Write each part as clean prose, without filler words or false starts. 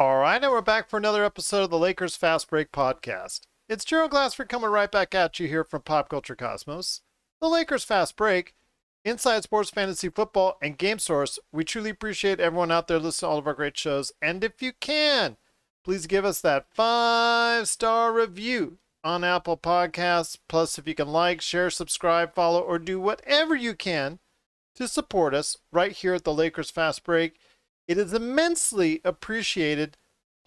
All right, and we're back for another episode of the Lakers Fast Break podcast. It's Gerald Glassford coming right back at you here from Pop Culture Cosmos. The Lakers Fast Break, Inside Sports Fantasy Football, and Game Source. We truly appreciate everyone out there listening to all of our great shows. And if you can, please give us that 5-star review on Apple Podcasts. Plus, if you can like, share, subscribe, follow, or do whatever you can to support us right here at the Lakers Fast Break. It is immensely appreciated.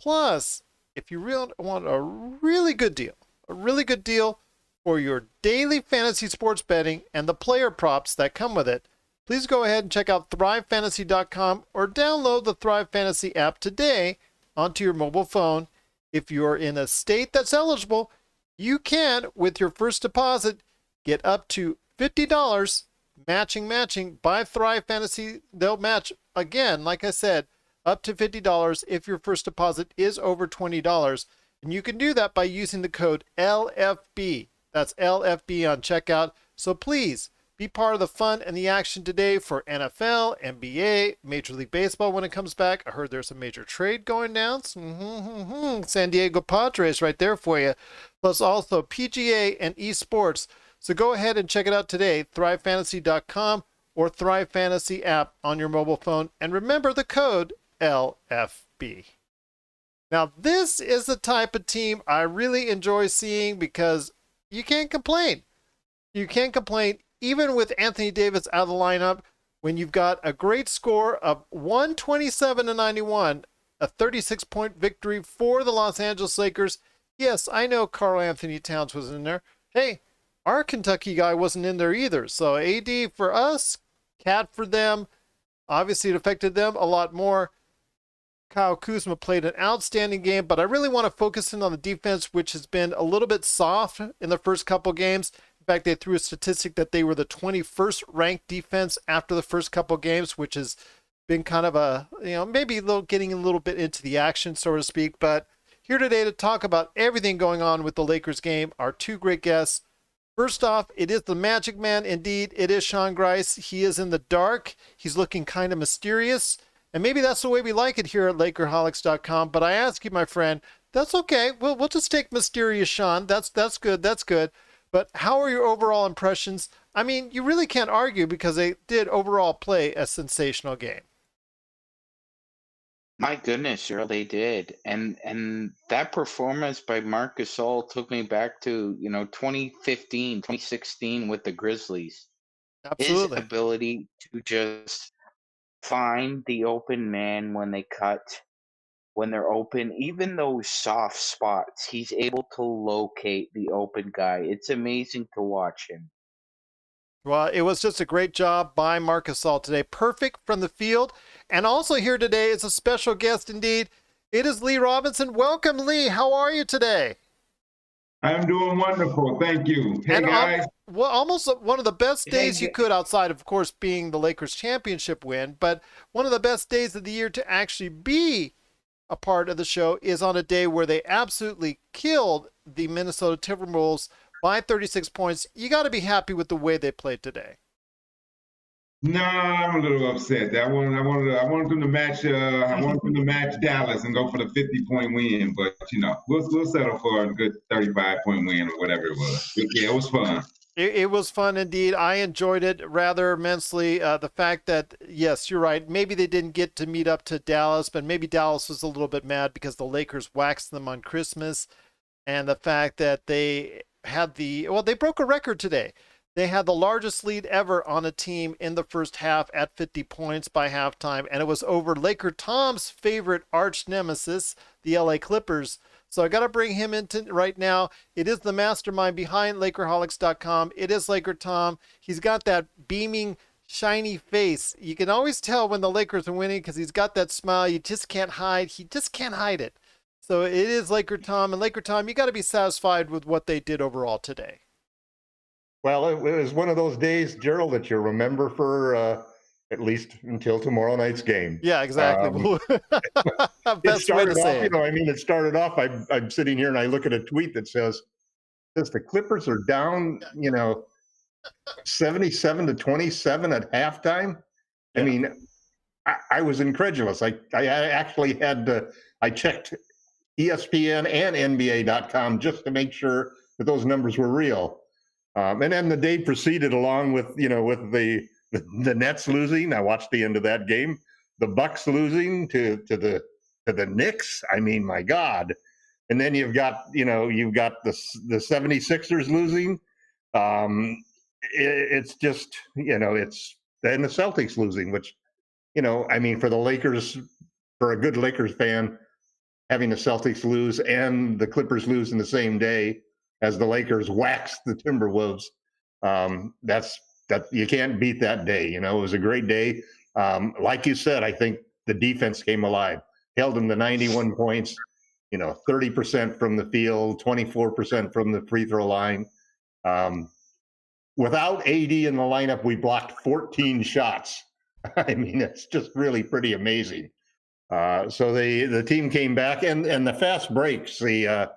Plus, if you really want a really good deal for your daily fantasy sports betting and the player props that come with it, please go ahead and check out ThriveFantasy.com or download the Thrive Fantasy app today onto your mobile phone. If you're in a state that's eligible, you can, with your first deposit, get up to $50 matching by Thrive Fantasy. They'll match, again, like I said, up to $50 if your first deposit is over $20. And you can do that by using the code LFB. That's LFB on checkout. So please be part of the fun and the action today for NFL, NBA, Major League Baseball when it comes back. I heard there's a major trade going down. San Diego Padres right there for you. Plus also PGA and esports. So go ahead and check it out today, ThriveFantasy.com or Thrive Fantasy app on your mobile phone. And remember the code LFB. Now, this is the type of team I really enjoy seeing because you can't complain. You can't complain even with Anthony Davis out of the lineup when you've got a great score of 127-91, a 36-point victory for the Los Angeles Lakers. Yes, I know Karl Anthony Towns was in there. Hey, our Kentucky guy wasn't in there either. So AD for us, Cat for them. Obviously, it affected them a lot more. Kyle Kuzma played an outstanding game, but I really want to focus in on the defense, which has been a little bit soft in the first couple games. In fact, they threw a statistic that they were the 21st ranked defense after the first couple games, which has been kind of a, maybe getting a little bit into the action, so to speak. But here today to talk about everything going on with the Lakers game are two great guests. First off, it is the Magic Man. Indeed, it is Sean Grice. He is in the dark. He's looking kind of mysterious. And maybe that's the way we like it here at Lakerholics.com. But I ask you, my friend, that's okay. We'll just take mysterious Sean. That's good. That's good. But how are your overall impressions? I mean, you really can't argue because they did overall play a sensational game. My goodness, sure they did. And that performance by Marc Gasol took me back to, 2015, 2016 with the Grizzlies. His Absolutely. ability to just find the open man when they cut, when they're open, even those soft spots, he's able to locate the open guy. It's amazing to watch him. Well, it was just a great job by Marc Gasol today. Perfect from the field. And also here today is a special guest indeed. It is Lee Robinson. Welcome, Lee. How are you today? I'm doing wonderful. Thank you. Hey, And guys. well, almost one of the best days Hey, you could, outside of course being the Lakers championship win, but one of the best days of the year to actually be a part of the show is on a day where they absolutely killed the Minnesota Timberwolves by 36 points. You got to be happy with the way they played today. No, I'm a little upset. I wanted them to match. I wanted them to match Dallas and go for the 50-point win. But we'll settle for a good 35-point win or whatever it was. But yeah, it was fun. It was fun indeed. I enjoyed it rather immensely. The fact that, yes, you're right. Maybe they didn't get to meet up to Dallas, but maybe Dallas was a little bit mad because the Lakers waxed them on Christmas. And the fact that they had they broke a record today. They had the largest lead ever on a team in the first half at 50 points by halftime. And it was over Laker Tom's favorite arch nemesis, the LA Clippers. So I got to bring him into right now. It is the mastermind behind Lakerholics.com. It is Laker Tom. He's got that beaming, shiny face. You can always tell when the Lakers are winning because he's got that smile you just can't hide. He just can't hide it. So it is Laker Tom. And Laker Tom, you got to be satisfied with what they did overall today. Well, it was one of those days, Gerald, that you remember for at least until tomorrow night's game. Yeah, exactly. It started off, it started off, I'm sitting here and I look at a tweet that says the Clippers are down, 77-27 at halftime. Yeah. I mean, I was incredulous. I actually had to, I checked ESPN and NBA.com just to make sure that those numbers were real. And then the day proceeded along with, with the Nets losing. I watched the end of that game. The Bucks losing to the Knicks. I mean, my God. And then you've got the 76ers losing. It's just, it's then the Celtics losing, which, I mean, for the Lakers, for a good Lakers fan, having the Celtics lose and the Clippers lose in the same day as the Lakers wax the Timberwolves, that you can't beat that day. It was a great day. Like you said, I think the defense came alive, held them to 91 points, 30% from the field, 24% from the free throw line. Without AD in the lineup, we blocked 14 shots. I mean, it's just really pretty amazing. So the team came back, and the fast breaks, the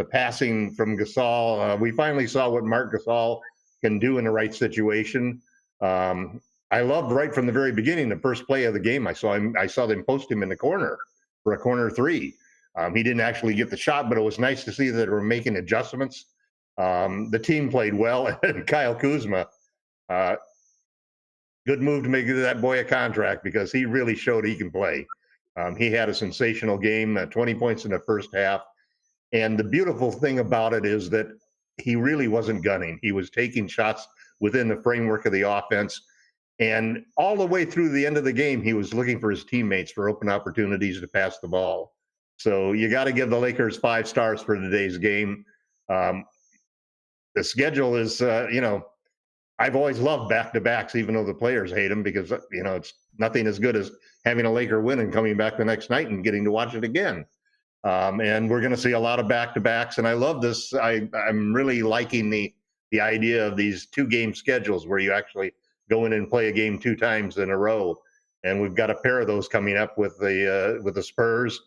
passing from Gasol. We finally saw what Marc Gasol can do in the right situation. I loved right from the very beginning, the first play of the game. I saw them post him in the corner for a corner three. He didn't actually get the shot, but it was nice to see that they were making adjustments. The team played well, and Kyle Kuzma. Good move to make that boy a contract, because he really showed he can play. He had a sensational game, 20 points in the first half. And the beautiful thing about it is that he really wasn't gunning. He was taking shots within the framework of the offense. And all the way through the end of the game, he was looking for his teammates for open opportunities to pass the ball. So you got to give the Lakers 5 stars for today's game. The schedule is, I've always loved back-to-backs, even though the players hate them, because, it's nothing as good as having a Laker win and coming back the next night and getting to watch it again. And we're going to see a lot of back-to-backs. And I love this. I'm really liking the idea of these 2-game schedules where you actually go in and play a game 2 times in a row. And we've got a pair of those coming up with the Spurs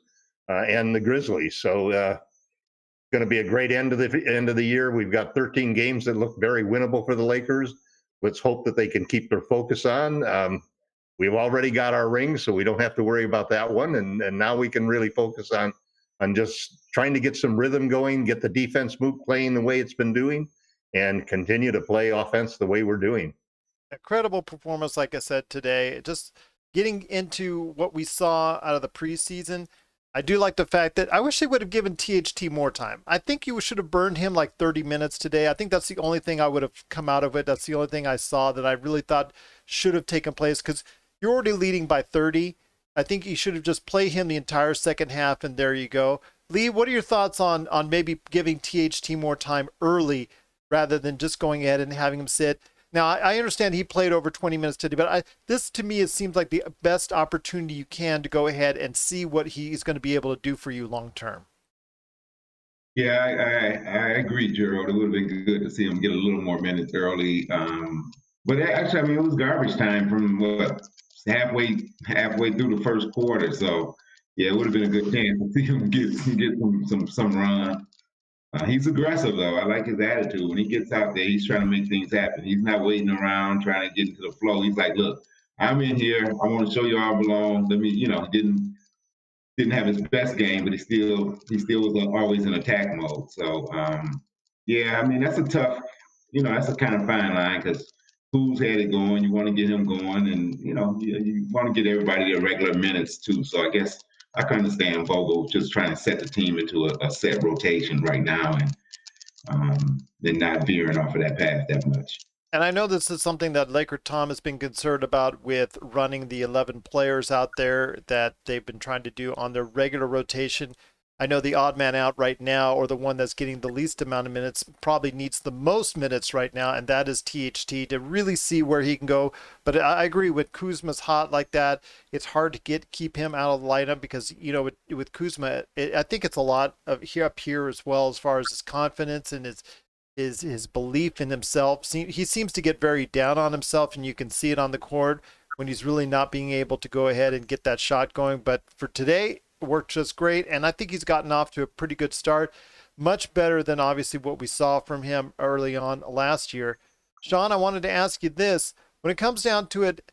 and the Grizzlies. So going to be a great end of the year. We've got 13 games that look very winnable for the Lakers. Let's hope that they can keep their focus on. We've already got our rings, so we don't have to worry about that one. And now we can really focus on just trying to get some rhythm going, get the defense playing the way it's been doing, and continue to play offense the way we're doing. Incredible performance, like I said today. Just getting into what we saw out of the preseason. I do like the fact that I wish they would have given THT more time. I think you should have burned him like 30 minutes today. I think that's the only thing I would have come out of it. That's the only thing I saw that I really thought should have taken place, because you're already leading by 30. I think you should have just played him the entire second half, and there you go. Lee, what are your thoughts on maybe giving THT more time early rather than just going ahead and having him sit? Now, I understand he played over 20 minutes today, but this to me, it seems like the best opportunity you can to go ahead and see what he's going to be able to do for you long term. Yeah, I agree, Gerald. It would have been good to see him get a little more minutes early. But actually, I mean, it was garbage time from halfway through the first quarter. So yeah, it would have been a good chance to see him get some run. He's aggressive, though. I like his attitude. When he gets out there, he's trying to make things happen. He's not waiting around trying to get into the flow. He's like, look, I'm in here. I want to show you all I belong. Let me, he didn't have his best game, but he still was always in attack mode. So, yeah, I mean, that's a tough, that's a kind of fine line, because who's had it going? You want to get him going, and, you want to get everybody their regular minutes, too. So I guess I can understand Vogel just trying to set the team into a set rotation right now, and then not veering off of that path that much. And I know this is something that Laker Tom has been concerned about with running the 11 players out there that they've been trying to do on their regular rotation. I know the odd man out right now, or the one that's getting the least amount of minutes, probably needs the most minutes right now, and that is THT, to really see where he can go. But I agree, with Kuzma's hot like that, it's hard to keep him out of the lineup, because, with Kuzma, I think it's a lot of up here as well, as far as his confidence and his belief in himself. He seems to get very down on himself, and you can see it on the court when he's really not being able to go ahead and get that shot going. But for today, worked just great, and I think he's gotten off to a pretty good start, much better than obviously what we saw from him early on last year. Sean, I wanted to ask you this: when it comes down to it,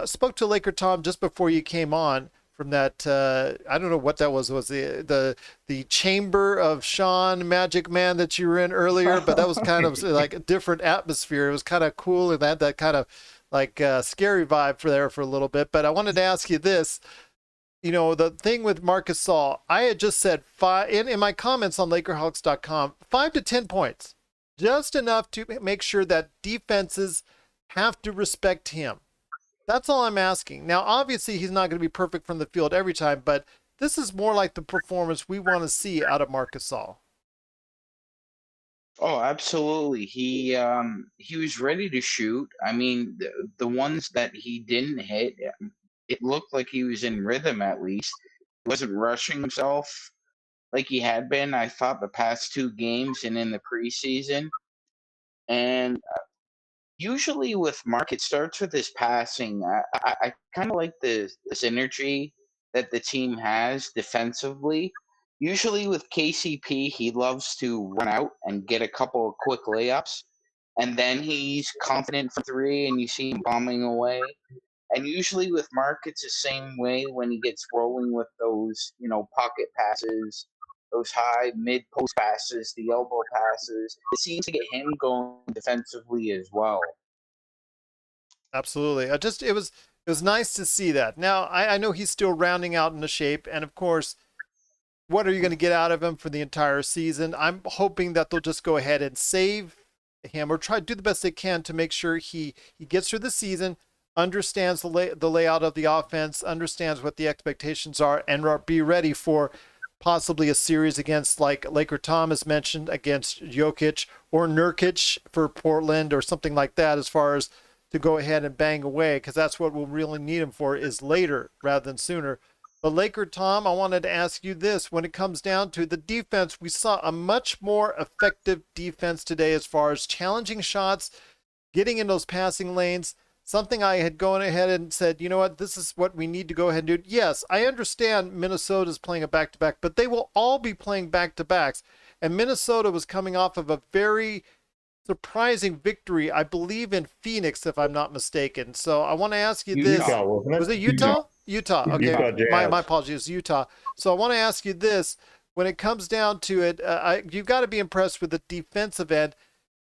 spoke to Laker Tom just before you came on from that. I don't know what that was. Was the Chamber of Sean Magic Man that you were in earlier? But that was kind of like a different atmosphere. It was kind of cool and had that kind of like scary vibe for a little bit. But I wanted to ask you this. The thing with Marc Gasol, I had just said in my comments on Lakerholics.com, 5 to 10 points, just enough to make sure that defenses have to respect him. That's all I'm asking. Now, obviously, he's not going to be perfect from the field every time, but this is more like the performance we want to see out of Marc Gasol. Oh, absolutely. He was ready to shoot. I mean, the ones that he didn't hit, it looked like he was in rhythm at least. He wasn't rushing himself like he had been, I thought, the past 2 games and in the preseason. And usually with Mark, it starts with his passing. I kind of like the synergy that the team has defensively. Usually with KCP, he loves to run out and get a couple of quick layups, and then he's confident from 3, and you see him bombing away. And usually with Mark, it's the same way when he gets rolling with those, pocket passes, those high mid post passes, the elbow passes. It seems to get him going defensively as well. Absolutely. It was nice to see that. Now, I know he's still rounding out into shape, and of course, what are you going to get out of him for the entire season? I'm hoping that they'll just go ahead and save him or try to do the best they can to make sure he gets through the season, understands the layout of the offense, understands what the expectations are, and be ready for possibly a series against, like Laker Tom has mentioned, against Jokic or Nurkic for Portland or something like that, as far as to go ahead and bang away, because that's what we'll really need him for, is later rather than sooner. But Laker Tom, I wanted to ask you this. When it comes down to the defense, we saw a much more effective defense today as far as challenging shots, getting in those passing lanes, something I had gone ahead and said, you know what, this is what we need to go ahead and do. Yes, I understand Minnesota's playing a back-to-back, but they will all be playing back-to-backs. And Minnesota was coming off of a very surprising victory, I believe, in Phoenix, if I'm not mistaken. So I want to ask you this. Utah, wasn't it? Was it Utah? Utah. Okay. Utah Jazz. My apologies, Utah. So I want to ask you this. When it comes down to it, you've got to be impressed with the defensive end.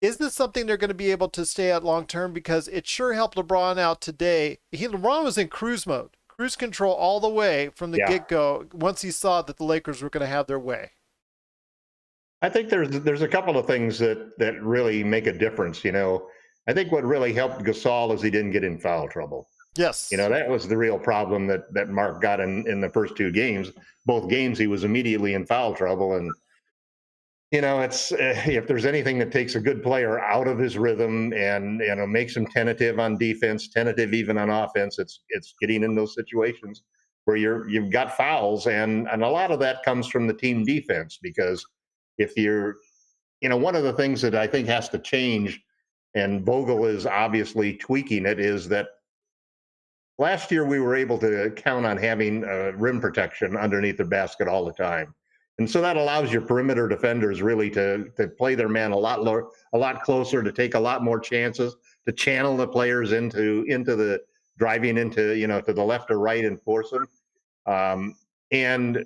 Is this something they're going to be able to stay at long term? Because it sure helped LeBron out today. LeBron was in cruise mode, cruise control all the way from the get-go once he saw that the Lakers were going to have their way. I think there's a couple of things that really make a difference. I think what really helped Gasol is he didn't get in foul trouble. Yes. That was the real problem that Mark got in the first 2 games. Both games he was immediately in foul trouble, and it's if there's anything that takes a good player out of his rhythm and makes him tentative on defense, tentative even on offense, it's getting in those situations where you've got fouls, and a lot of that comes from the team defense, because if you're, one of the things that I think has to change, and Vogel is obviously tweaking it, is that last year we were able to count on having rim protection underneath the basket all the time. And so that allows your perimeter defenders really to play their man a lot closer, to take a lot more chances, to channel the players into the driving into, to the left or right and force them. And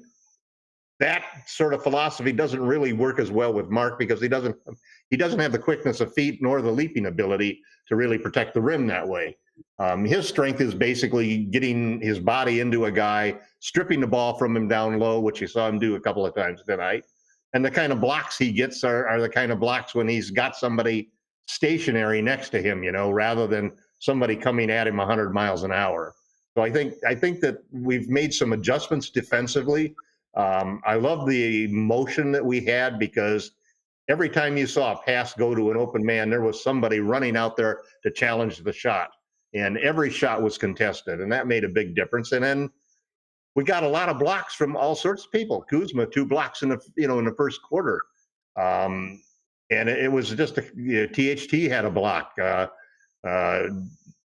that sort of philosophy doesn't really work as well with Mark, because he doesn't have the quickness of feet nor the leaping ability to really protect the rim that way. His strength is basically getting his body into a guy, stripping the ball from him down low, which you saw him do a couple of times tonight. And the kind of blocks he gets are the kind of blocks when he's got somebody stationary next to him, rather than somebody coming at him 100 miles an hour. So I think that we've made some adjustments defensively. I love the motion that we had, because every time you saw a pass go to an open man, there was somebody running out there to challenge the shot. And every shot was contested, and that made a big difference. And then we got a lot of blocks from all sorts of people. Kuzma, 2 blocks in the first quarter. And it was just THT had a block.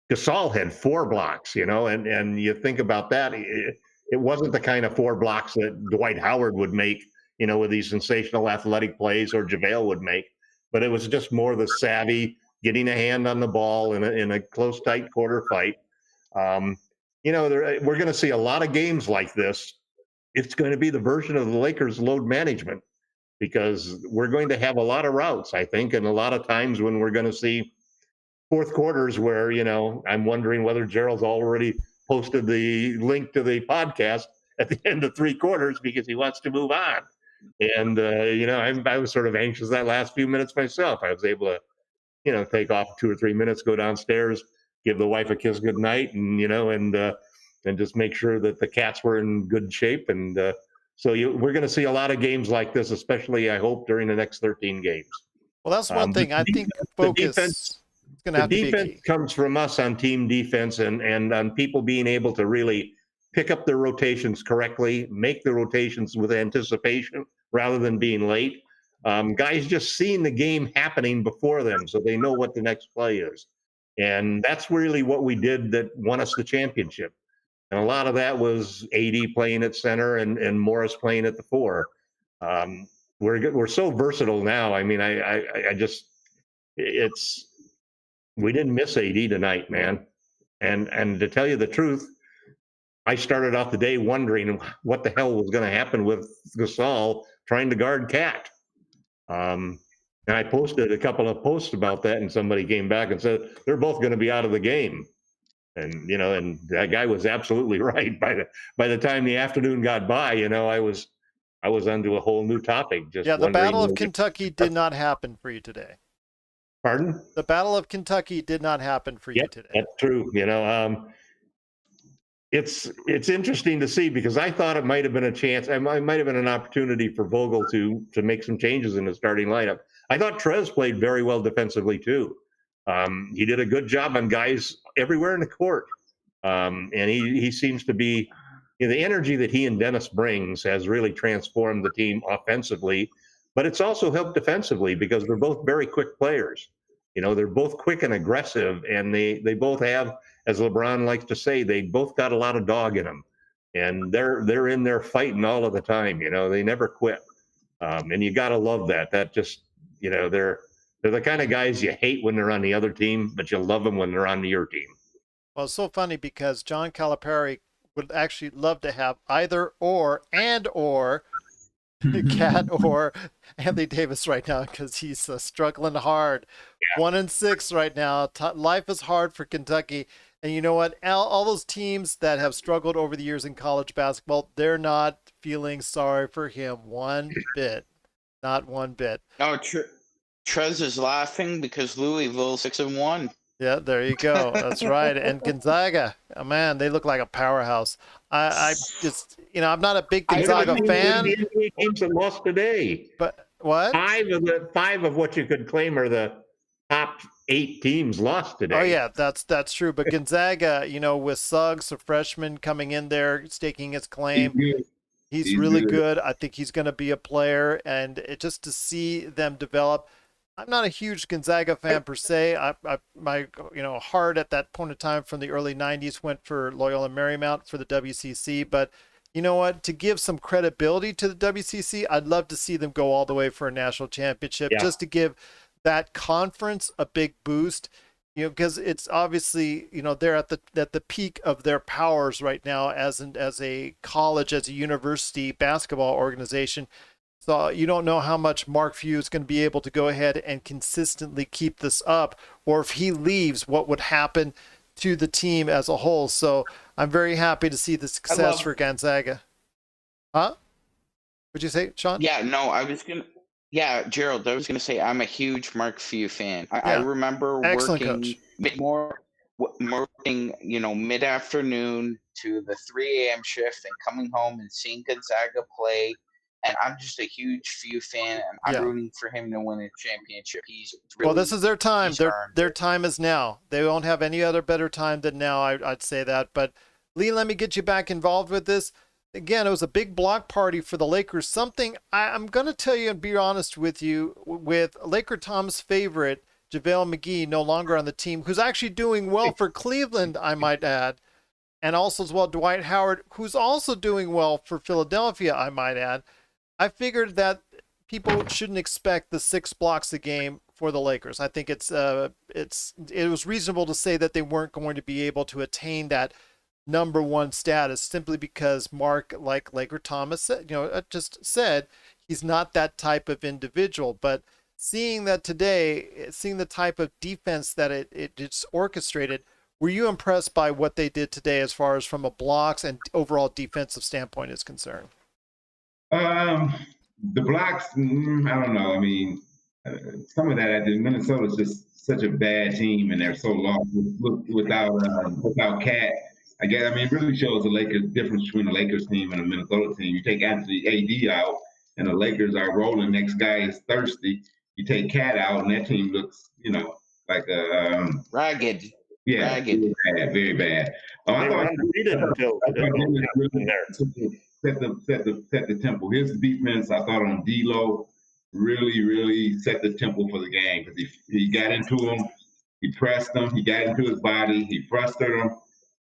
Gasol had 4 blocks, and you think about that. It wasn't the kind of 4 blocks that Dwight Howard would make, with these sensational athletic plays, or JaVale would make. But it was just more the savvy, getting a hand on the ball in a close, tight quarter fight. Um, we're going to see a lot of games like this. It's going to be the version of the Lakers load management because we're going to have a lot of routes, I think, and a lot of times when we're going to see fourth quarters where, I'm wondering whether Gerald's already posted the link to the podcast at the end of three quarters because he wants to move on. And, I was sort of anxious that last few minutes myself. I was able to, take off 2 or 3 minutes, go downstairs, give the wife a kiss goodnight, and, and just make sure that the cats were in good shape. And we're going to see a lot of games like this, especially, I hope, during the next 13 games. Well, that's one thing. I think focus is going to have to be key. The defense comes from us on team defense and on people being able to really pick up their rotations correctly, make the rotations with anticipation rather than being late. Guys just seeing the game happening before them so they know what the next play is. And that's really what we did that won us the championship. And a lot of that was AD playing at center and Morris playing at the 4. We're so versatile now. I mean, we didn't miss AD tonight, man. And to tell you the truth, I started off the day wondering what the hell was going to happen with Gasol trying to guard Cat. And I posted a couple of posts about that, and somebody came back and said they're both going to be out of the game. And and that guy was absolutely right. By the time the afternoon got by, I was onto a whole new topic. The Battle of Kentucky did not happen for you today. Pardon? The Battle of Kentucky did not happen for you today. That's true. It's interesting to see because I thought it might have been a chance. It might have been an opportunity for Vogel to make some changes in the starting lineup. I thought Trez played very well defensively too. He did a good job on guys everywhere in the court, and he seems to be the energy that he and Dennis brings has really transformed the team offensively, but it's also helped defensively because they're both very quick players. They're both quick and aggressive, and they both have, as LeBron likes to say, they both got a lot of dog in them, and they're in there fighting all of the time. They never quit, and you got to love that. That just they're the kind of guys you hate when they're on the other team, but you love them when they're on your team. Well, it's so funny because John Calipari would actually love to have either or Cat or Anthony Davis right now because he's struggling hard. Yeah. 1-6 right now. Life is hard for Kentucky. And you know what? All those teams that have struggled over the years in college basketball, they're not feeling sorry for him one bit. Not one bit. No, Trez is laughing because Louisville 6-1. Yeah, there you go. That's right. And Gonzaga, oh, man, they look like a powerhouse. I just, I'm not a big Gonzaga fan. The NBA teams that lost today. But what? Five of what you could claim are the top 8 teams lost today. Oh yeah, that's true. But Gonzaga, with Suggs, a freshman, coming in there, staking his claim. He's really good. I think he's going to be a player, and just to see them develop. I'm not a huge Gonzaga fan per se. My heart at that point in time from the early 90s went for Loyola Marymount for the WCC. But you know what? To give some credibility to the WCC, I'd love to see them go all the way for a national championship, just to give that conference a big boost. Because it's obviously they're at the peak of their powers right now as a college, as a university basketball organization. So you don't know how much Mark Few is going to be able to go ahead and consistently keep this up, or if he leaves, what would happen to the team as a whole. So I'm very happy to see the success for Gonzaga. Huh? What'd you say, Sean? Yeah, no, Gerald, I was going to say I'm a huge Mark Few fan. I remember working mid-afternoon to the 3 a.m. shift and coming home and seeing Gonzaga play. And I'm just a huge Few fan, and I'm rooting for him to win a championship. This is their time. Their time is now. They won't have any other better time than now. I'd say that. But Lee, let me get you back involved with this. Again, it was a big block party for the Lakers. Something I'm going to tell you and be honest with you, with Laker Tom's favorite, JaVale McGee, no longer on the team, who's actually doing well for Cleveland, I might add. And also as well, Dwight Howard, who's also doing well for Philadelphia, I might add. I figured that people shouldn't expect the 6 blocks a game for the Lakers. I think it was reasonable to say that they weren't going to be able to attain that number one status simply because Mark, like Laker Thomas said, just said, he's not that type of individual. But seeing that today, seeing the type of defense that it's orchestrated, were you impressed by what they did today as far as from a blocks and overall defensive standpoint is concerned? The blocks, I don't know. I mean, some of that, Minnesota's just such a bad team, and they're so lost without Cat. I guess, I mean, it really shows the Lakers difference between the Lakers team and the Minnesota team. You take Anthony AD out, and the Lakers are rolling. Next guy is thirsty. You take Cat out, and that team looks, like a ragged. Yeah, ragged. Very bad. I thought undefeated until set the tempo. His defense, I thought, on D'Lo really set the tempo for the game because he got into him, he pressed him, he got into his body, he frustrated him,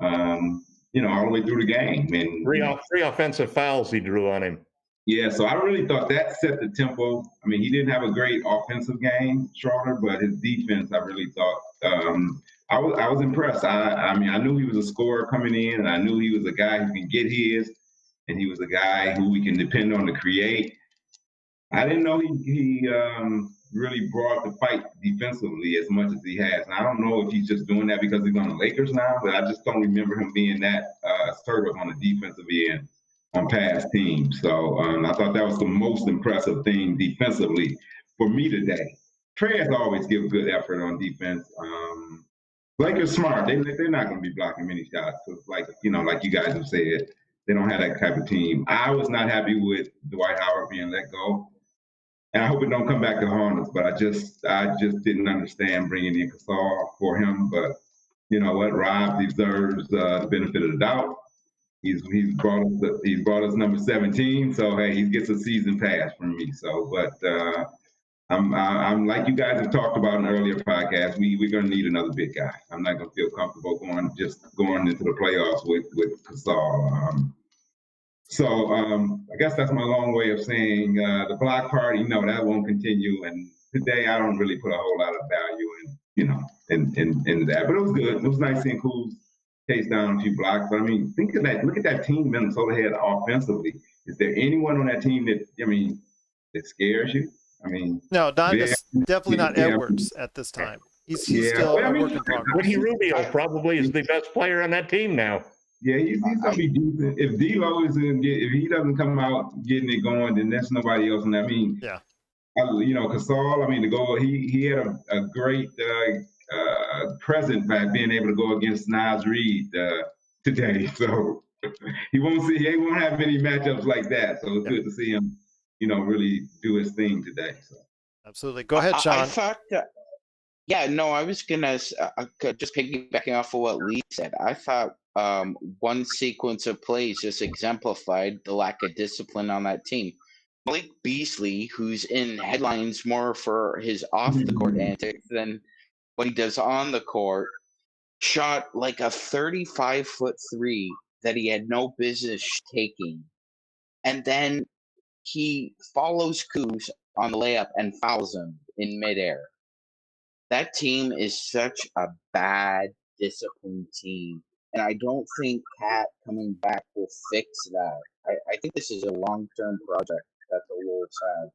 all the way through the game. And three offensive fouls he drew on him. Yeah, so I really thought that set the tempo. I mean, he didn't have a great offensive game, Schroeder, but his defense, I really thought, I was impressed. I mean, I knew he was a scorer coming in, and I knew he was a guy who can get his, and he was a guy who we can depend on to create. I didn't know he really brought the fight defensively as much as he has. And I don't know if he's just doing that because he's on the Lakers now, but I just don't remember him being that assertive on the defensive end on past teams. So I thought that was the most impressive thing defensively for me today. Trey has always give good effort on defense. Lakers smart. They're not going to be blocking many shots. Like you guys have said, they don't have that type of team. I was not happy with Dwight Howard being let go. And I hope it don't come back to Hornets, but I just didn't understand bringing in Gasol for him. But you know what? Rob deserves the benefit of the doubt. He's brought us number 17, so hey, he gets a season pass from me. So, but I'm like you guys have talked about in earlier podcasts. We're gonna need another big guy. I'm not gonna feel comfortable going into the playoffs with Gasol. So I guess that's my long way of saying the block party. No, that won't continue. And today I don't really put a whole lot of value in that. But it was good. It was nice seeing Kuz chase down a few blocks. But I mean, think of that. Look at that team Minnesota had offensively. Is there anyone on that team that scares you? I mean, no, definitely not Edwards at this time. He's still a work in progress. Ricky Rubio probably is the best player on that team now. Yeah, he's gonna be decent. If D'Lo if he doesn't come out getting it going, then there's nobody else. And I mean, yeah, Gasol. I mean, he had a great present by being able to go against Naz Reid today. So he won't have many matchups like that. So it's good to see him, really do his thing today. So absolutely, go ahead, Sean. I thought I was gonna just piggybacking off of what Lee said. I thought one sequence of plays just exemplified the lack of discipline on that team. Malik Beasley, who's in headlines more for his off-the-court antics than what he does on the court, shot like a 35-foot three that he had no business taking. And then he follows Kuz on the layup and fouls him in midair. That team is such a bad, disciplined team. And I don't think Cat coming back will fix that. I think this is a long-term project that the Wolves have.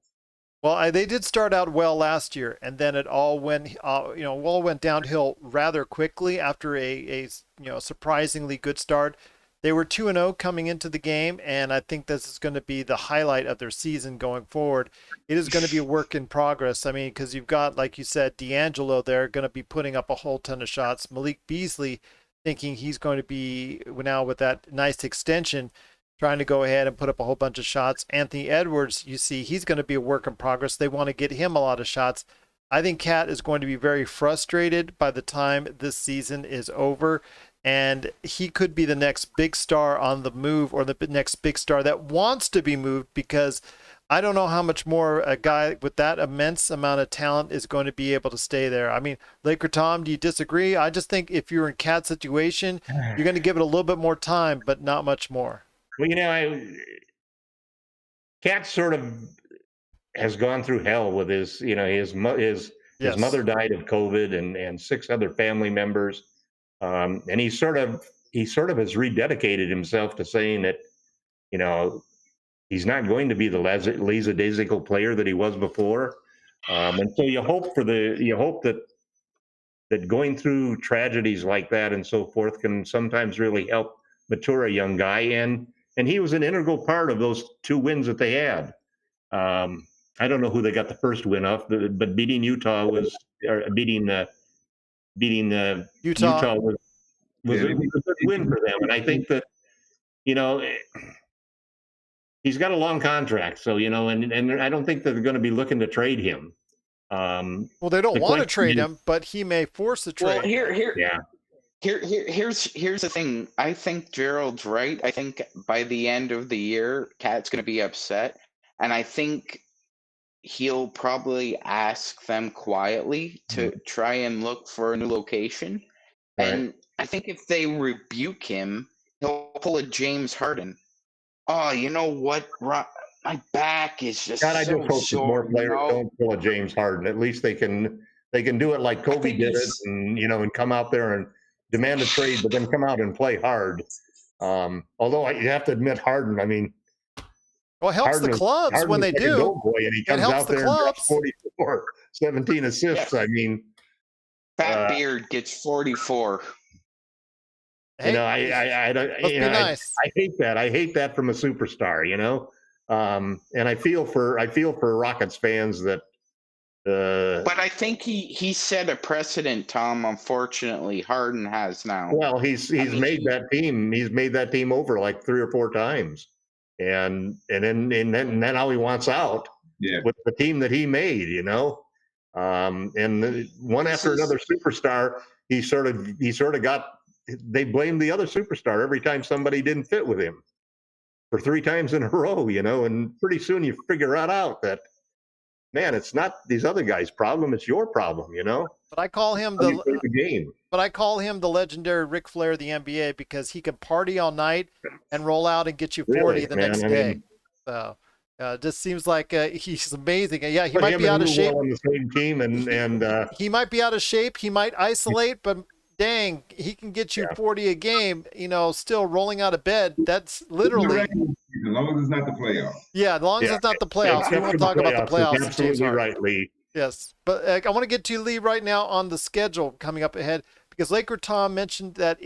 Well, they did start out well last year, and then it all went downhill rather quickly after a surprisingly good start. They were 2-0 coming into the game, and I think this is going to be the highlight of their season going forward. It is going to be a work in progress. I mean, because you've got, like you said, D'Angelo there going to be putting up a whole ton of shots. Malik Beasley thinking he's going to be, now with that nice extension, trying to go ahead and put up a whole bunch of shots. Anthony Edwards, you see, he's going to be a work in progress. They want to get him a lot of shots. I think Cat is going to be very frustrated by the time this season is over, and he could be the next big star on the move, or the next big star that wants to be moved, because I don't know how much more a guy with that immense amount of talent is going to be able to stay there. I mean, Laker Tom, do you disagree? I just think if you're in Cat's situation, you're going to give it a little bit more time, but not much more. Well, Cat sort of has gone through hell with his His mother died of COVID, and 6 other family members. And he sort of has rededicated himself to saying that, he's not going to be the lackadaisical player that he was before. And so you hope that going through tragedies like that and so forth can sometimes really help mature a young guy. And he was an integral part of those 2 wins that they had. I don't know who they got the first win off, but beating Utah was, or beating Utah was a good win for them. And I think that, he's got a long contract, so and I don't think that they're going to be looking to trade him. Well, they don't want to trade him, but he may force a trade. Well, here's the thing. I think Gerald's right. I think by the end of the year, Cat's going to be upset, and I think he'll probably ask them quietly to try and look for a new location. Right. And I think if they rebuke him, he'll pull a James Harden. Oh, you know what? My back is just God, I just hope that more players don't pull a James Harden. At least they can do it like Kobe did it, and come out there and demand a trade, but then come out and play hard. Although you have to admit, Harden, I mean, well, it helps the clubs when they do. Boy, and he comes out there and drops 44, 17 assists. Yeah. I mean, Fat Beard gets 44. Hey, I don't. Nice. I hate that. I hate that from a superstar. And I feel for Rockets fans that. But I think he set a precedent, Tom. Unfortunately, Harden has now. Well, he's made that team. He's made that team over like 3 or 4 times, and then now he wants out with the team that he made. And one after another superstar, he sort of got. They blamed the other superstar every time somebody didn't fit with him for 3 times in a row, and pretty soon you figure out that, man, it's not these other guys' problem, it's your problem, But I call him the game. But I call him the legendary Ric Flair of the NBA because he can party all night and roll out and get you 40 the next day. So it just seems like he's amazing. Yeah, he might be out of shape on the same team, and he might be out of shape. He might isolate, but dang, he can get you 40 a game, still rolling out of bed. That's literally. As long as it's not the playoffs. Yeah, as long as it's not the playoffs. We won't talk about the playoffs. Absolutely right, Lee. Yes, but I want to get to Lee right now on the schedule coming up ahead, because Laker Tom mentioned that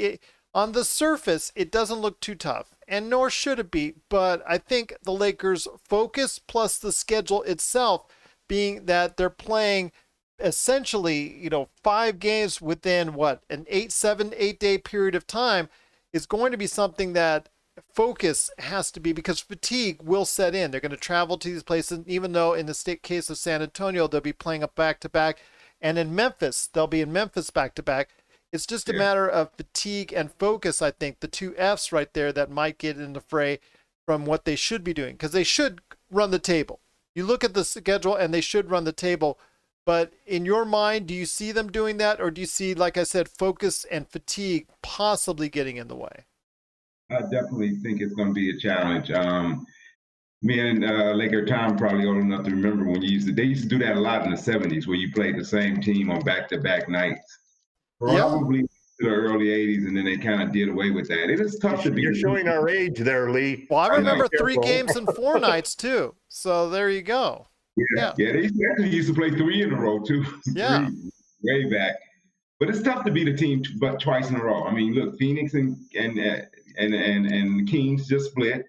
on the surface, it doesn't look too tough, and nor should it be. But I think the Lakers' focus plus the schedule itself being that they're playing essentially, 5 games within an 8 day period of time is going to be something that focus has to be, because fatigue will set in. They're going to travel to these places, even though in the case of San Antonio, they'll be playing up back-to-back, and in Memphis, they'll be in Memphis back-to-back. It's just a matter of fatigue and focus, I think, the 2 F's right there that might get in the fray from what they should be doing, because they should run the table. You look at the schedule, and they should run the table. But in your mind, do you see them doing that, or do you see, like I said, focus and fatigue possibly getting in the way? I definitely think it's going to be a challenge. Me and Laker Tom probably old enough to remember when they used to do that a lot in the 70s, where you played the same team on back-to-back nights. Probably the early 80s, and then they kind of did away with that. It is tough to be. You're showing our age there, Lee. Well, I remember 3 games and 4 nights too. So there you go. Yeah. They actually used to play 3 in a row too. Yeah, 3, way back. But it's tough to beat a team but twice in a row. I mean, look, Phoenix and the Kings just split.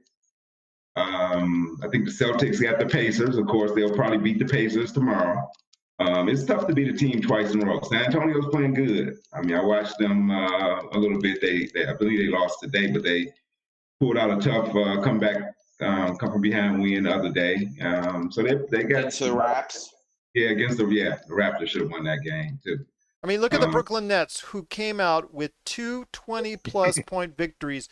I think the Celtics got the Pacers. Of course, they'll probably beat the Pacers tomorrow. It's tough to beat a team twice in a row. San Antonio's playing good. I mean, I watched them a little bit. I believe they lost today, but they pulled out a tough comeback. Come from behind win the other day. So they got against the Raps. Yeah, the Raptors should have won that game too. I mean, look at the Brooklyn Nets, who came out with 2 20-plus point victories.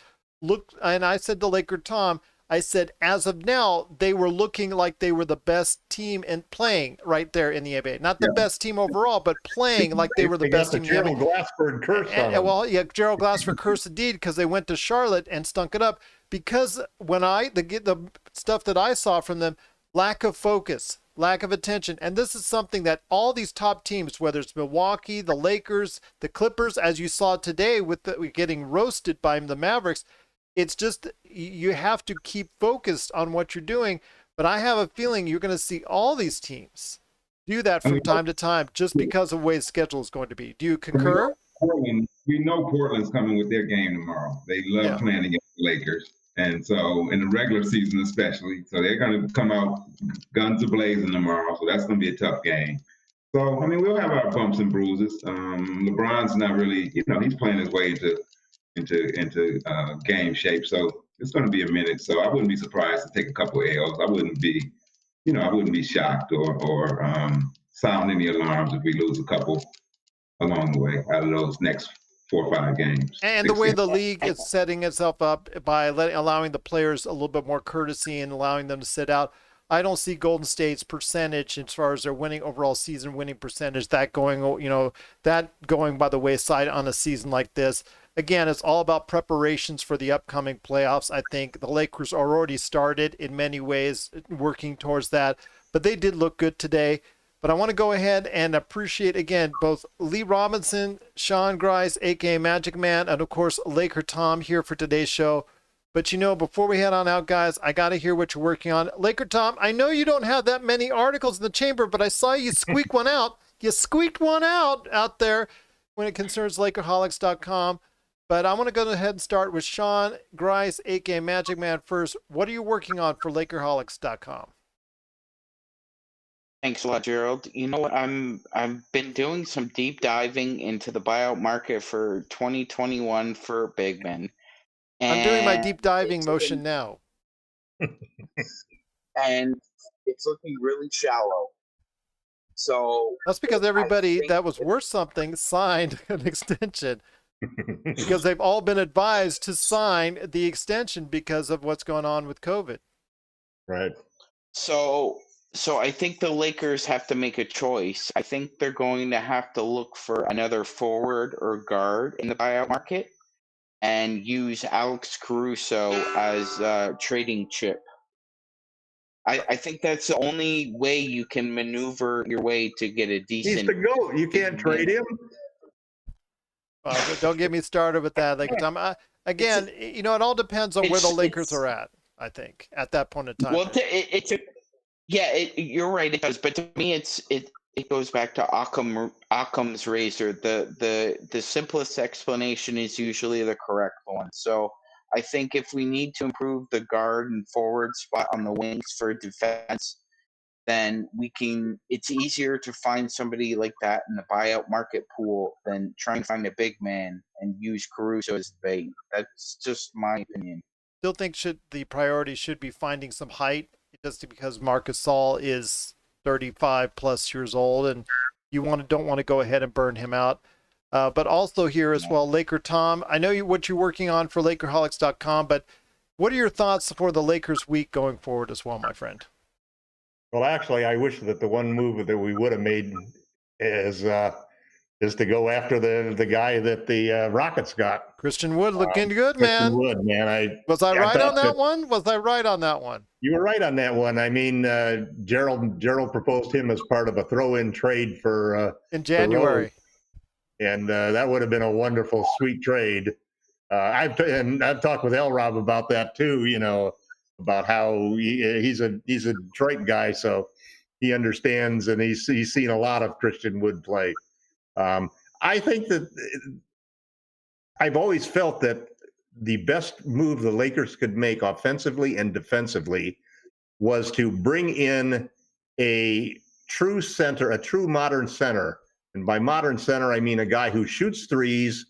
And I said to Laker Tom, I said, as of now, they were looking like they were the best team in playing right there in the NBA. Not the best team overall, but playing like they were the best team in the NBA. Gerald Glassford curse on them. Well, yeah, Gerald Glassford curse indeed, because they went to Charlotte and stunk it up. Because when the stuff that I saw from them, lack of focus, lack of attention. And this is something that all these top teams, whether it's Milwaukee, the Lakers, the Clippers, as you saw today with getting roasted by the Mavericks, it's just you have to keep focused on what you're doing. But I have a feeling you're going to see all these teams do that from time to time just because of the way the schedule is going to be. Do you concur? We know Portland's coming with their game tomorrow. They love playing against the Lakers. And so in the regular season especially, so they're going to come out guns a-blazing tomorrow. So that's going to be a tough game. So, I mean, we'll have our bumps and bruises. LeBron's not really, he's playing his way into game shape. So it's going to be a minute. So I wouldn't be surprised to take a couple of L's. I wouldn't be shocked or sound any alarms if we lose a couple along the way out of those next 4 or 5 games. And the way the league is setting itself up by allowing the players a little bit more courtesy and allowing them to sit out, I don't see Golden State's percentage as far as their overall season winning percentage, that going by the wayside on a season like this. Again, it's all about preparations for the upcoming playoffs. I think the Lakers are already started in many ways working towards that, but they did look good today. But I want to go ahead and appreciate, again, both Lee Robinson, Sean Grice, a.k.a. Magic Man, and, of course, Laker Tom here for today's show. But, before we head on out, guys, I got to hear what you're working on. Laker Tom, I know you don't have that many articles in the chamber, but I saw you squeak one out. You squeaked one out there when it concerns Lakerholics.com. But I want to go ahead and start with Sean Grice, a.k.a. Magic Man, first. What are you working on for Lakerholics.com? Thanks a lot, Gerald. You know what? I've been doing some deep diving into the buyout market for 2021 for big men. I'm doing my deep diving motion now. And it's looking really shallow. So that's because everybody that was worth something signed an extension. Because they've all been advised to sign the extension because of what's going on with COVID. Right. So I think the Lakers have to make a choice. I think they're going to have to look for another forward or guard in the buyout market and use Alex Caruso as a trading chip. I think that's the only way you can maneuver your way to get a decent. He's the GOAT. You can't trade him. Don't get me started with that. Again, it all depends on where the Lakers are at, I think, at that point in time. Well, you're right. It does, but to me, it goes back to Occam's razor. The simplest explanation is usually the correct one. So I think if we need to improve the guard and forward spot on the wings for defense, then it's easier to find somebody like that in the buyout market pool than trying to find a big man and use Caruso as the bait. That's just my opinion. Still think the priority should be finding some height, just because Marc Gasol is 35 plus years old, and you don't want to go ahead and burn him out. But also here as well, Laker Tom, I know what you're working on for Lakerholics.com, but what are your thoughts for the Lakers week going forward as well, my friend? Well, actually, I wish that the one move that we would have made is to go after the guy that the Rockets got. Christian Wood looking good, man. Christian Wood, man. Was I right on that one? Was I right on that one? You were right on that one. I mean, Gerald proposed him as part of a throw-in trade for in January, and that would have been a wonderful, sweet trade. I've talked with L-Rob about that too. About how he's a Detroit guy, so he understands, and he's seen a lot of Christian Wood play. I think that I've always felt that the best move the Lakers could make offensively and defensively was to bring in a true center, a true modern center. And by modern center, I mean a guy who shoots threes,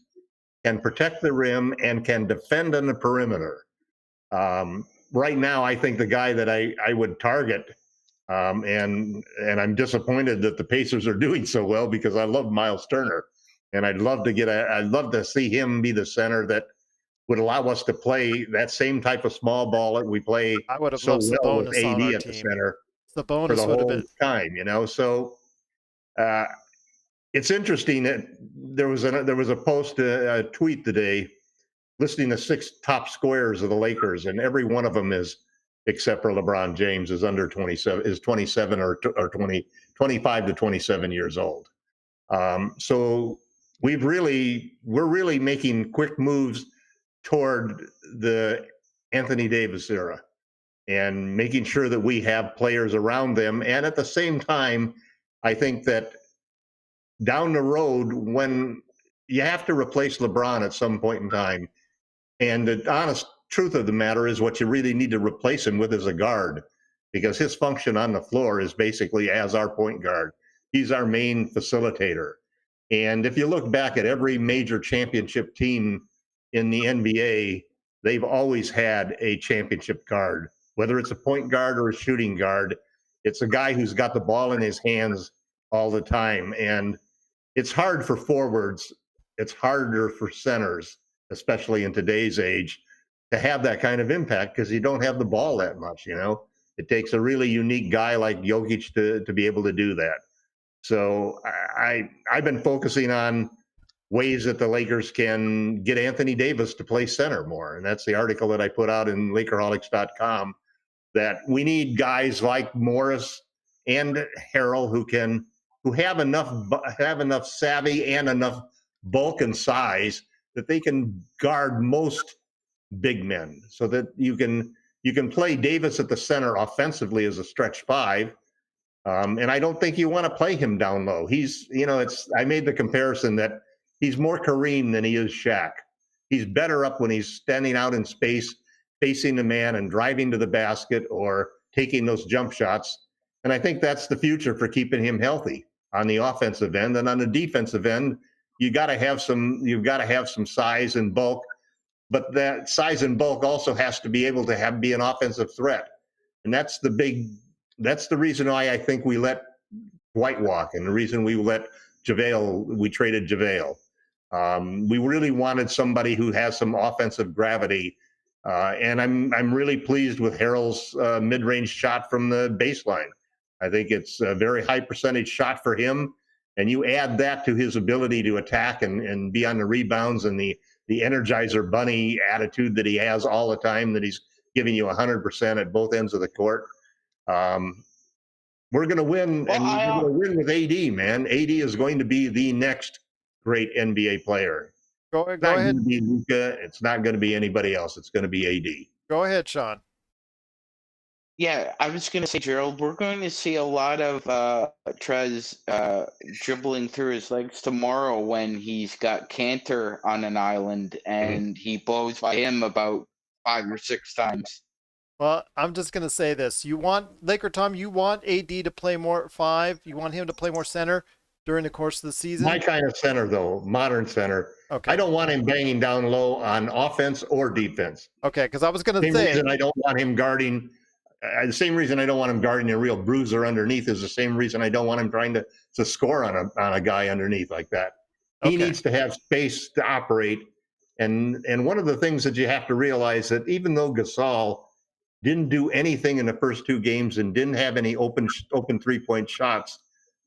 can protect the rim, and can defend on the perimeter. Right now, I think the guy that I would target, and I'm disappointed that the Pacers are doing so well, because I love Miles Turner, and I'd love to see him be the center that would allow us to play that same type of small ball that we play I would have so loved well with Sabonis on AD our at the team. center The for bonus the would have whole been time. So it's interesting that there was a post, a tweet today listing the 6 top squares of the Lakers, and every one of them is except for LeBron James, is under 27, is 27 or 20, 25 to 27 years old. So we're really making quick moves toward the Anthony Davis era and making sure that we have players around them. And at the same time, I think that down the road, when you have to replace LeBron at some point in time, and the honest truth of the matter is what you really need to replace him with is a guard, because his function on the floor is basically as our point guard. He's our main facilitator. And if you look back at every major championship team in the NBA, they've always had a championship guard, whether it's a point guard or a shooting guard. It's a guy who's got the ball in his hands all the time. And it's hard for forwards. It's harder for centers, especially in today's age, to have that kind of impact because you don't have the ball that much, you know? It takes a really unique guy like Jokic to be able to do that. So I've been focusing on ways that the Lakers can get Anthony Davis to play center more. And that's the article that I put out in Lakerholics.com, that we need guys like Morris and Harrell who have enough savvy and enough bulk and size that they can guard most big men, so that you can play Davis at the center offensively as a stretch five. And I don't think you want to play him down low. I made the comparison that he's more Kareem than he is Shaq. He's better up when he's standing out in space, facing the man and driving to the basket or taking those jump shots. And I think that's the future for keeping him healthy on the offensive end. And on the defensive end, you've got to have some size and bulk, but that size and bulk also has to be able to be an offensive threat. And that's the reason why I think we let Dwight walk, and the reason we traded JaVale. We really wanted somebody who has some offensive gravity. And I'm really pleased with Harrell's mid-range shot from the baseline. I think it's a very high percentage shot for him. And you add that to his ability to attack and be on the rebounds and the Energizer Bunny attitude that he has all the time, that he's giving you 100% at both ends of the court. We're going to win, and we're going to win with AD, man. AD is going to be the next great NBA player. Go It's not ahead. going to be Luka. It's not going to be anybody else. It's going to be AD. Go ahead, Sean. Yeah, I was going to say, Gerald, we're going to see a lot of Trez dribbling through his legs tomorrow when he's got Cantor on an island and he blows by him about 5 or 6 times. Well, I'm just going to say this. You want AD to play more at 5? You want him to play more center during the course of the season? My kind of center, though, modern center. Okay. I don't want him banging down low on offense or defense. Okay, because I was going to Same say... reason I don't want him guarding... the same reason I don't want him guarding a real bruiser underneath is the same reason I don't want him trying to score on a guy underneath like that. He needs to have space to operate. And one of the things that you have to realize, that even though Gasol didn't do anything in the first 2 games and didn't have any open 3-point shots,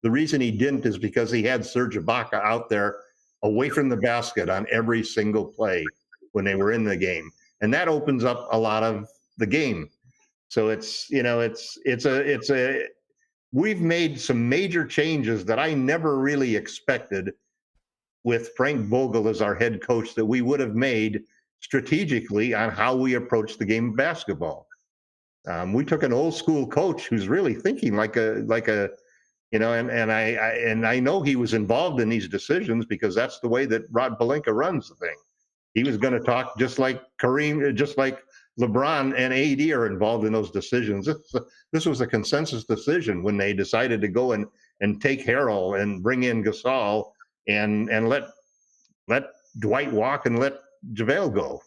the reason he didn't is because he had Serge Ibaka out there away from the basket on every single play when they were in the game. And that opens up a lot of the game. So we've made some major changes that I never really expected with Frank Vogel as our head coach, that we would have made strategically on how we approach the game of basketball. We took an old school coach who's really thinking like a and I know he was involved in these decisions because that's the way that Rod Pelinka runs the thing. He was going to talk just like Kareem, just like LeBron and AD are involved in those decisions. This was a consensus decision when they decided to go and take Harrell and bring in Gasol and let Dwight walk and let JaVale go.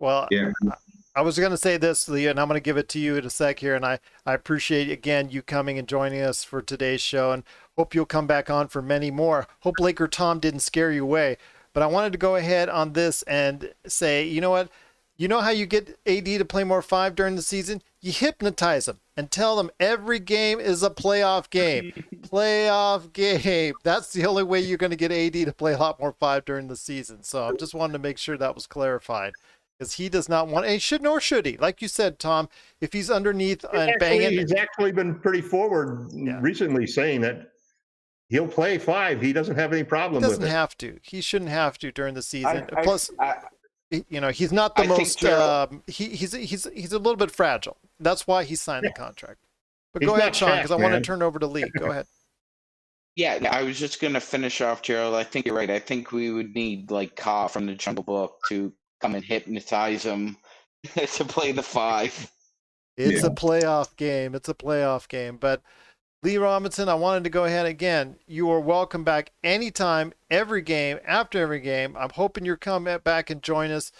Well, Yeah. I was going to say this, Leah, and I'm going to give it to you in a sec here. And I appreciate, again, you coming and joining us for today's show, and hope you'll come back on for many more. Hope Laker Tom didn't scare you away. But I wanted to go ahead on this and say, you know what? You know how you get AD to play more 5 during the season? You hypnotize them and tell them every game is a playoff game. Playoff game. That's the only way you're going to get AD to play a lot more 5 during the season. So I just wanted to make sure that was clarified. because he does not want, and he should, nor should he. Like you said, Tom, if he's underneath and banging. He's actually been pretty forward recently, saying that he'll play 5. He doesn't have any problem with it. He doesn't have to. He shouldn't have to during the season. Plus, he's not the most. He's a little bit fragile. That's why he signed the contract. But go ahead, Sean, because I want to turn over to Lee. Go ahead. Yeah, I was just going to finish off, Gerald. I think you're right. I think we would need like Ka from the Jungle Book to come and hypnotize him to play the 5. It's a playoff game. It's a playoff game. But Lee Robinson, I wanted to go ahead again. You are welcome back anytime, every game, after every game. I'm hoping you'll come back and join us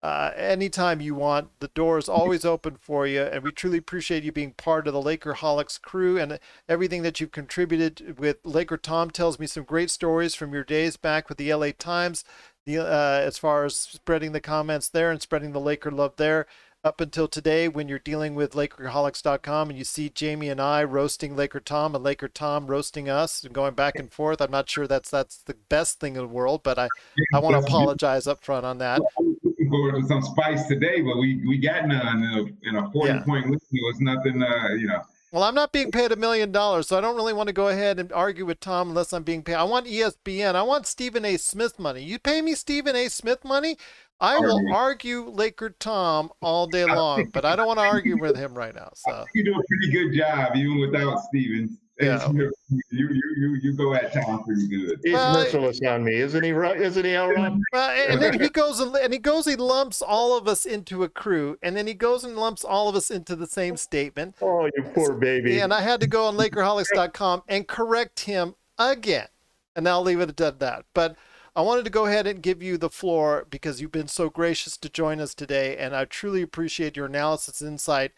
anytime you want. The door is always open for you, and we truly appreciate you being part of the Lakerholics crew and everything that you've contributed with Laker. Tom tells me some great stories from your days back with the LA Times, as far as spreading the comments there and spreading the Laker love there. Up until today, when you're dealing with Lakerholics.com and you see Jamie and I roasting Laker Tom and Laker Tom roasting us and going back and forth, I'm not sure that's the best thing in the world, but I want to apologize up front on that. Looking forward to some spice today, but we got none in a 40-point win. It was nothing, Well, I'm not being paid $1 million, so I don't really want to go ahead and argue with Tom unless I'm being paid. I want ESPN. I want Stephen A. Smith money. You pay me Stephen A. Smith money, I will argue Laker Tom all day long, but I don't want to argue with him right now. So you do a pretty good job, even without Stephen. Yeah. You go at Tom pretty good. He's merciless on me, isn't he? Right? Isn't he, Aaron? And then he he lumps all of us into a crew, and then he goes and lumps all of us into the same statement. Oh, you poor baby! And I had to go on Lakerholics.com and correct him again, and I'll leave it at that. But I wanted to go ahead and give you the floor because you've been so gracious to join us today, and I truly appreciate your analysis and insight.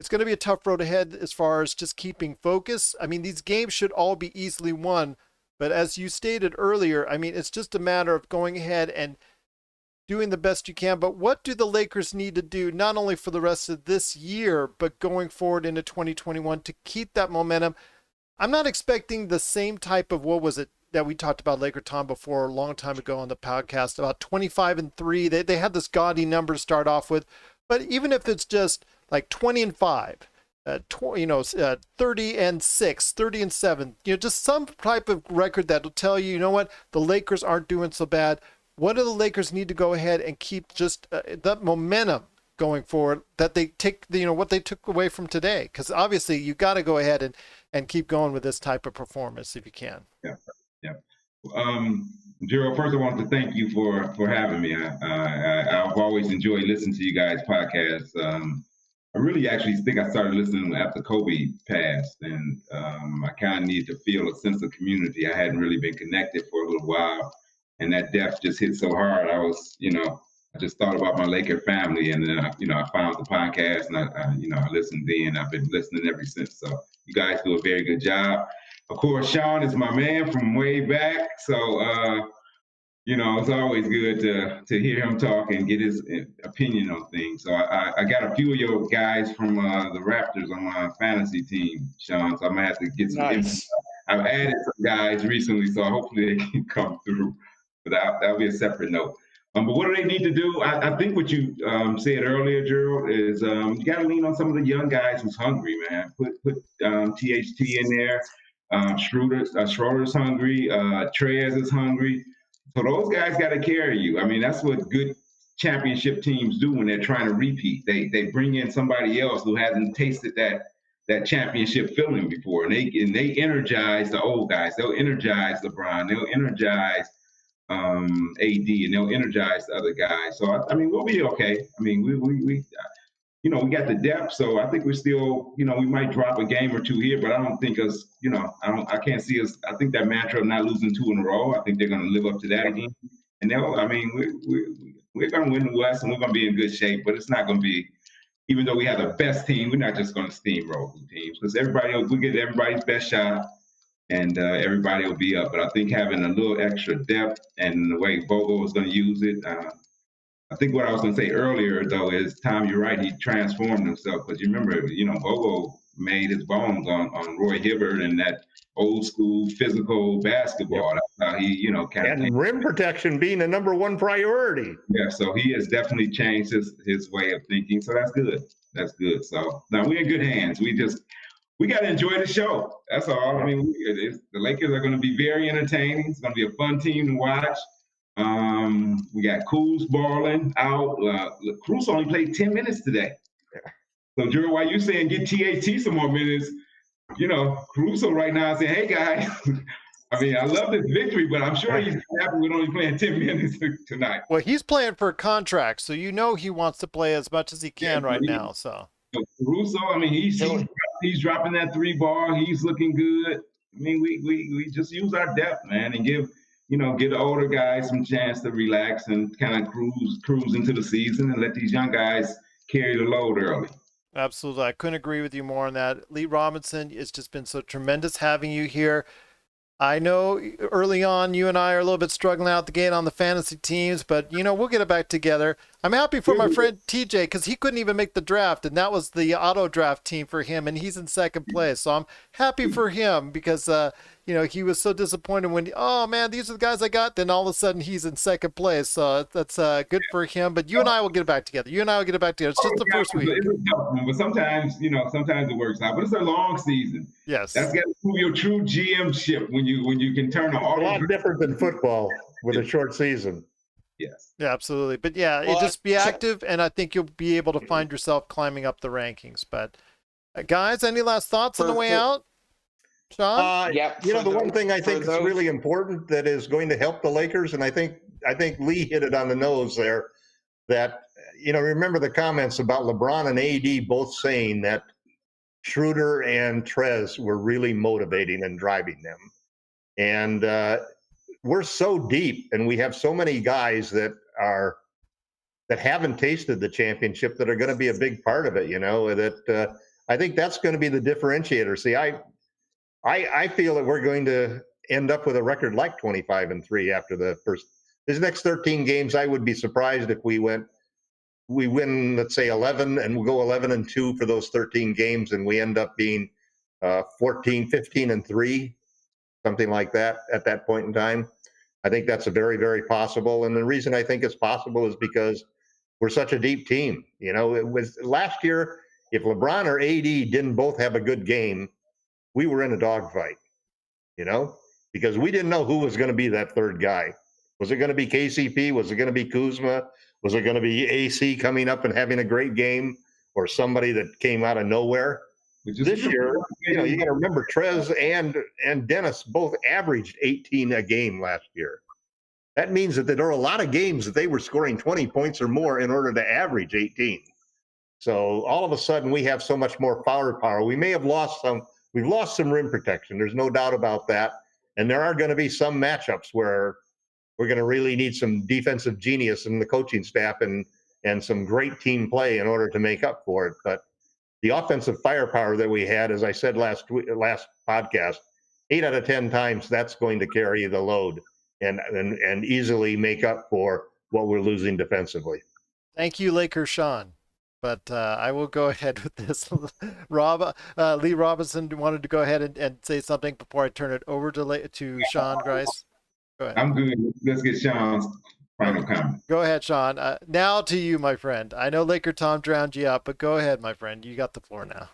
It's going to be a tough road ahead as far as just keeping focus. I mean, these games should all be easily won, but as you stated earlier, I mean, it's just a matter of going ahead and doing the best you can. But what do the Lakers need to do, not only for the rest of this year, but going forward into 2021 to keep that momentum? I'm not expecting the same type of, what was it that we talked about Laker Tom before a long time ago on the podcast, about 25-3. They had this gaudy number to start off with, but even if it's just like 20-5, 30-6, 30-7, just some type of record that will tell you, you know what, the Lakers aren't doing so bad. What do the Lakers need to go ahead and keep just that momentum going forward that they take, what they took away from today? Because obviously you got to go ahead and keep going with this type of performance if you can. Yeah. Gerald, first I want to thank you for having me. I've always enjoyed listening to you guys' podcasts. I really actually think I started listening after Kobe passed, and I kind of needed to feel a sense of community. I hadn't really been connected for a little while, and that death just hit so hard. I was, I just thought about my Laker family, and then, I found the podcast, and I listened then. I've been listening ever since. So you guys do a very good job. Of course, Sean is my man from way back, so it's always good to hear him talk and get his opinion on things. So I got a few of your guys from the Raptors on my fantasy team, Sean, so I'm going to have to get some info. I've added some guys recently, so hopefully they can come through, but that'll be a separate note. But what do they need to do? I think what you said earlier, Gerald, is you got to lean on some of the young guys who's hungry, man. Put THT in there. Schroeder's hungry. Trez is hungry. So those guys got to carry you. I mean, that's what good championship teams do when they're trying to repeat. They bring in somebody else who hasn't tasted that championship feeling before, and they energize the old guys. They'll energize LeBron. They'll energize AD, and they'll energize the other guys. So I mean, we'll be okay. I mean, we we got the depth, so I think we're still, we might drop a game or two here, but I don't think us, I can't see us. I think that mantra of not losing 2 in a row, I think they're going to live up to that again. And we're going to win the West, and we're going to be in good shape, but it's not going to be, even though we have the best team, we're not just going to steamroll the teams, because we get everybody's best shot, and everybody will be up. But I think having a little extra depth and the way Bogo is going to use it, I think what I was going to say earlier, though, is, Tom, you're right, he transformed himself. But you remember, Bogo made his bones on Roy Hibbert and that old school physical basketball. That's how he, kind of. And rim protection being the number one priority. Yeah, so he has definitely changed his way of thinking. So that's good. That's good. So now we're in good hands. We got to enjoy the show. That's all. I mean, the Lakers are going to be very entertaining. It's going to be a fun team to watch. We got Kuz balling out. Cruz only played 10 minutes today. So, Drew, while you're saying get THT some more minutes, Caruso right now is saying, hey, guys, I mean, I love this victory, but I'm sure he's happy with only playing 10 minutes tonight. Well, he's playing for a contract, so he wants to play as much as he can right now. So Caruso, I mean, he's dropping that 3 ball. He's looking good. I mean, we just use our depth, man, and give the older guys some chance to relax and kind of cruise into the season and let these young guys carry the load early. Absolutely. I couldn't agree with you more on that. Lee Robinson, it's just been so tremendous having you here. I know early on you and I are a little bit struggling out the gate on the fantasy teams, but, we'll get it back together. I'm happy for my friend TJ because he couldn't even make the draft, and that was the auto draft team for him, and he's in second place. So I'm happy for him because, he was so disappointed when, oh, man, these are the guys I got. Then all of a sudden he's in second place. So that's good for him. But you and I will get it back together. It's just the first week. It's a tough one, but sometimes it works out. But it's a long season. Yes. That's got to prove your true GM-ship when you can turn on. A lot different than football with a short season. Yes. Yeah, absolutely. But yeah, just be active, and I think you'll be able to find yourself climbing up the rankings. But guys, any last thoughts on the way out? Sean? The one thing I think is really important that is going to help the Lakers, and I think Lee hit it on the nose there, that, remember the comments about LeBron and AD both saying that Schroeder and Trez were really motivating and driving them. And we're so deep, and we have so many guys that haven't tasted the championship that are going to be a big part of it, that I think that's going to be the differentiator. See, I feel that we're going to end up with a record like 25-3 after these next 13 games. I would be surprised if we win, let's say 11, and we'll go 11-2 for those 13 games, and we end up being 15-3, something like that at that point in time. I think that's a very, very possible. And the reason I think it's possible is because we're such a deep team. It was last year, if LeBron or AD didn't both have a good game, we were in a dogfight, because we didn't know who was going to be that third guy. Was it going to be KCP? Was it going to be Kuzma? Was it going to be AC coming up and having a great game, or somebody that came out of nowhere? This year, you got to remember Trez and Dennis both averaged 18 a game last year. That means that there are a lot of games that they were scoring 20 points or more in order to average 18. So all of a sudden we have so much more firepower. We may have we've lost some rim protection. There's no doubt about that. And there are going to be some matchups where we're going to really need some defensive genius in the coaching staff and some great team play in order to make up for it. But the offensive firepower that we had, as I said last podcast, 8 out of 10 times that's going to carry the load and easily make up for what we're losing defensively. Thank you, Laker Sean. But I will go ahead with this. Lee Robinson wanted to go ahead and say something before I turn it over to Sean Grice. Go ahead. I'm good. Let's get Sean's final comment. Go ahead, Sean. Now to you, my friend. I know Laker Tom drowned you out, but go ahead, my friend. You got the floor now.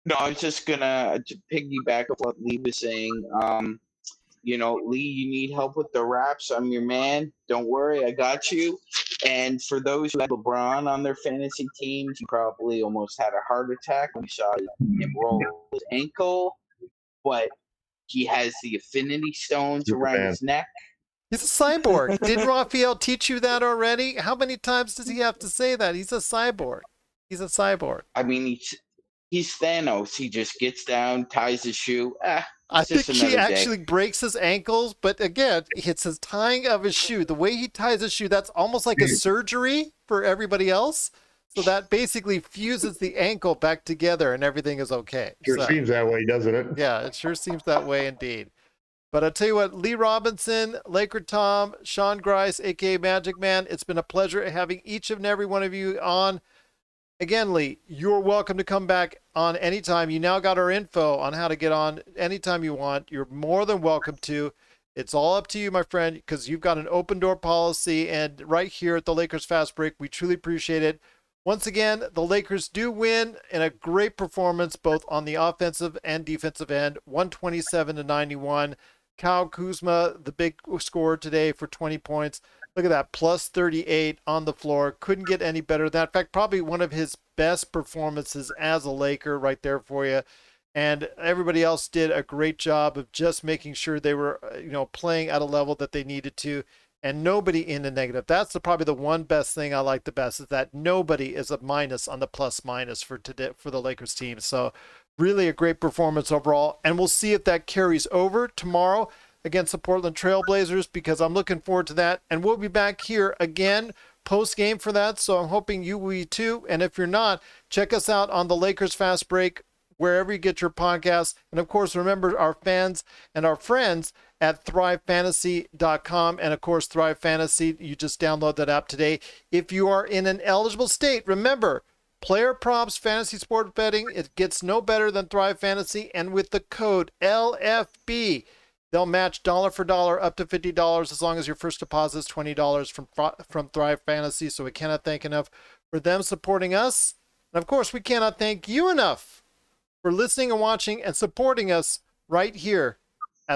No, I was just gonna piggyback of what Lee was saying. Lee, you need help with the wraps. I'm your man. Don't worry, I got you. And for those who had LeBron on their fantasy teams, you probably almost had a heart attack when you saw him roll his ankle. But he has the Infinity Stones around his neck. He's a cyborg. Didn't Raphael teach you that already? How many times does he have to say that? He's a cyborg. I mean, he's Thanos. He just gets down, ties his shoe. I think he actually breaks his ankles, but again, it's his tying of his shoe. The way he ties his shoe, that's almost like a surgery for everybody else. So that basically fuses the ankle back together and everything is okay. Sure seems that way, doesn't it? Yeah, it sure seems that way indeed. But I'll tell you what, Lee Robinson, Laker Tom, Sean Grice, a.k.a. Magic Man, it's been a pleasure having each and every one of you on. Again, Lee, you're welcome to come back on anytime. You now got our info on how to get on anytime you want. You're more than welcome to. It's all up to you, my friend, because you've got an open door policy. And right here at the Lakers Fast Break, we truly appreciate it. Once again, the Lakers do win in a great performance, both on the offensive and defensive end, 127-91. Kyle Kuzma, the big scorer today for 20 points. Look at that, plus 38 on the floor. Couldn't get any better than that. In fact, probably one of his best performances as a Laker right there for you. And everybody else did a great job of just making sure they were, playing at a level that they needed to. And nobody in the negative. That's probably the one best thing I like the best, is that nobody is a minus on the plus minus for today for the Lakers team. So really a great performance overall. And we'll see if that carries over tomorrow against the Portland Trail Blazers, because I'm looking forward to that. And we'll be back here again post-game for that. So I'm hoping you will be too. And if you're not, check us out on the Lakers Fast Break, wherever you get your podcasts. And of course, remember our fans and our friends at ThriveFantasy.com. And of course, Thrive Fantasy, you just download that app today. If you are in an eligible state, remember, player props, fantasy sport betting, it gets no better than Thrive Fantasy. And with the code LFB, they'll match dollar for dollar up to $50 as long as your first deposit is $20 from Thrive Fantasy. So we cannot thank enough for them supporting us. And of course, we cannot thank you enough for listening and watching and supporting us right here